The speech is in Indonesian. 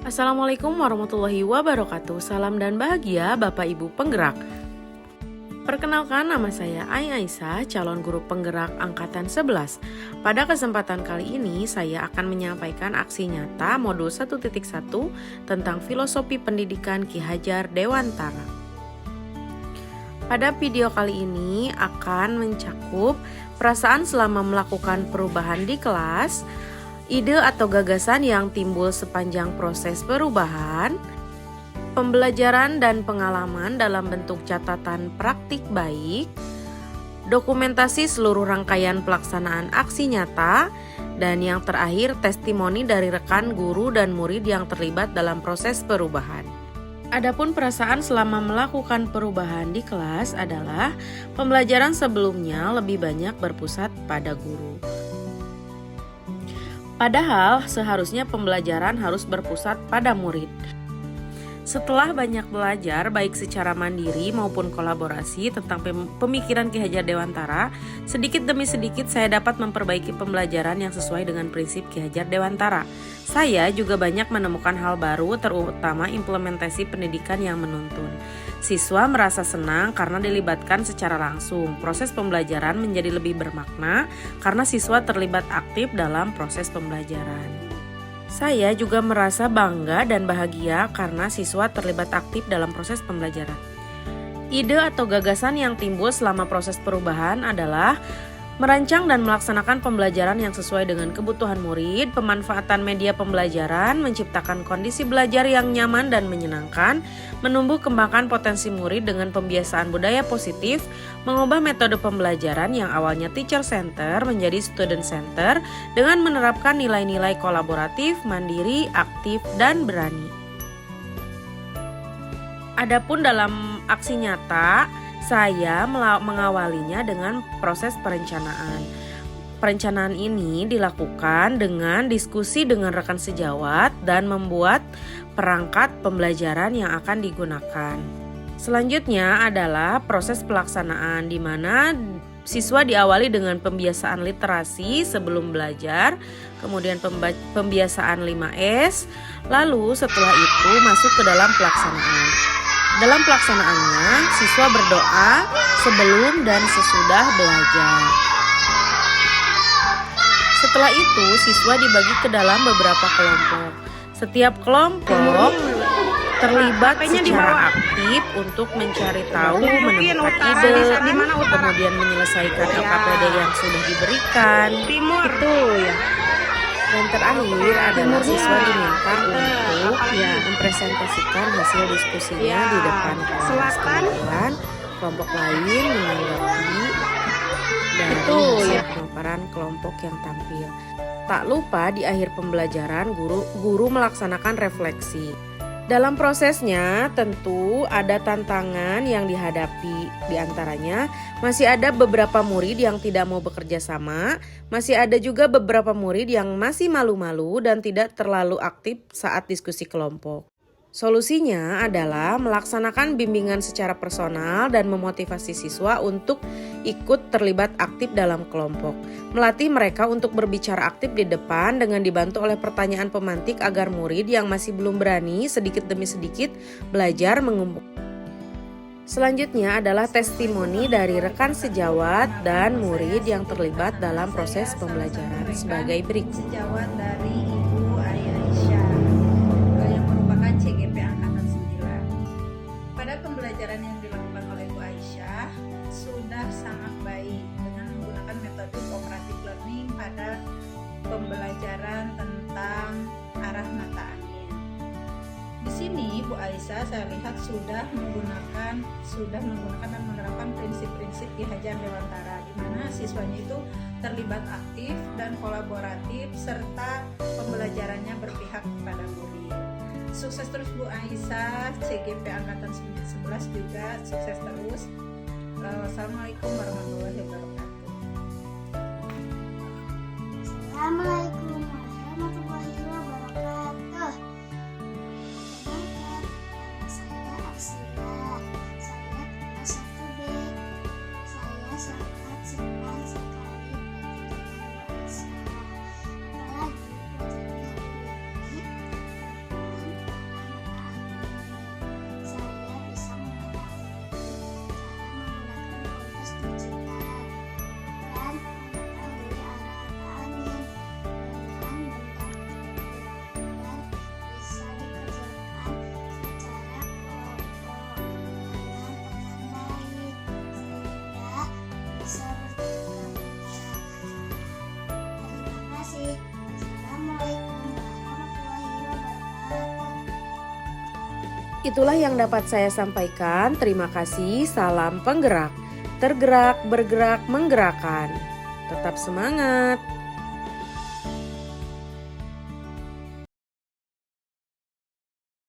Assalamualaikum warahmatullahi wabarakatuh. Salam dan bahagia Bapak Ibu penggerak. Perkenalkan, nama saya Ai Aisyah, calon guru penggerak angkatan 11. Pada kesempatan kali ini saya akan menyampaikan aksi nyata modul 1.1 tentang filosofi pendidikan Ki Hajar Dewantara. Pada video kali ini akan mencakup perasaan selama melakukan perubahan di kelas, ide atau gagasan yang timbul sepanjang proses perubahan, pembelajaran dan pengalaman dalam bentuk catatan praktik baik, dokumentasi seluruh rangkaian pelaksanaan aksi nyata, dan yang terakhir testimoni dari rekan guru dan murid yang terlibat dalam proses perubahan. Adapun perasaan selama melakukan perubahan di kelas adalah pembelajaran sebelumnya lebih banyak berpusat pada guru. Padahal seharusnya pembelajaran harus berpusat pada murid. Setelah banyak belajar baik secara mandiri maupun kolaborasi tentang pemikiran Ki Hajar Dewantara, sedikit demi sedikit saya dapat memperbaiki pembelajaran yang sesuai dengan prinsip Ki Hajar Dewantara. Saya juga banyak menemukan hal baru, terutama implementasi pendidikan yang menuntun. Siswa merasa senang karena dilibatkan secara langsung. Proses pembelajaran menjadi lebih bermakna karena siswa terlibat aktif dalam proses pembelajaran. Saya juga merasa bangga dan bahagia karena siswa terlibat aktif dalam proses pembelajaran. Ide atau gagasan yang timbul selama proses perubahan adalah merancang dan melaksanakan pembelajaran yang sesuai dengan kebutuhan murid, pemanfaatan media pembelajaran, menciptakan kondisi belajar yang nyaman dan menyenangkan, menumbuh kembangkan potensi murid dengan pembiasaan budaya positif, mengubah metode pembelajaran yang awalnya teacher center menjadi student center dengan menerapkan nilai-nilai kolaboratif, mandiri, aktif, dan berani. Adapun dalam aksi nyata, saya mengawalinya dengan proses perencanaan. Perencanaan ini dilakukan dengan diskusi dengan rekan sejawat dan membuat perangkat pembelajaran yang akan digunakan. Selanjutnya adalah proses pelaksanaan di mana siswa diawali dengan pembiasaan literasi sebelum belajar, kemudian pembiasaan 5S, lalu setelah itu masuk ke dalam pelaksanaan. Dalam pelaksanaannya, siswa berdoa sebelum dan sesudah belajar. Setelah itu, siswa dibagi ke dalam beberapa kelompok. Setiap kelompok terlibat secara aktif untuk mencari tahu, menemukan ide, kemudian menyelesaikan LKPD yang sudah diberikan. Itu ya. Dan terakhir adalah siswa diminta untuk mempresentasikan hasil diskusinya di depan kelas. Kemudian kelompok lain menanggapi dari hasil pemaparan kelompok yang tampil. Tak lupa di akhir pembelajaran guru melaksanakan refleksi. Dalam prosesnya tentu ada tantangan yang dihadapi. Di antaranya masih ada beberapa murid yang tidak mau bekerja sama, masih ada juga beberapa murid yang masih malu-malu dan tidak terlalu aktif saat diskusi kelompok. Solusinya adalah melaksanakan bimbingan secara personal dan memotivasi siswa untuk ikut terlibat aktif dalam kelompok. Melatih mereka untuk berbicara aktif di depan dengan dibantu oleh pertanyaan pemantik agar murid yang masih belum berani sedikit demi sedikit belajar mengumpulkan. Selanjutnya adalah testimoni dari rekan sejawat dan murid yang terlibat dalam proses pembelajaran sebagai berikut. Sejawat dari Ibu Aisyah yang merupakan CGP Angkatan 9. Pada pembelajaran yang dilakukan oleh Ibu Aisyah sudah sangat baik dengan menggunakan metode cooperative learning pada pembelajaran tentang arah mata angin. Di sini Bu Aisyah saya lihat sudah menggunakan dan menerapkan prinsip-prinsip Ki Hajar Dewantara di mana siswanya itu terlibat aktif dan kolaboratif serta pembelajarannya berpihak kepada murid. Sukses terus Bu Aisyah, CGP Angkatan 11 juga sukses terus. Wassalamualaikum warahmatullahi wabarakatuh. Assalamualaikum warahmatullahi wabarakatuh. Saya Arsila, saya kelas 1B. Saya sangat senang sekali bertemu dengan Aisyah. Apalagi bertemu hari ini itulah yang dapat saya sampaikan. Terima kasih, salam penggerak. Tergerak, bergerak, menggerakkan. Tetap semangat!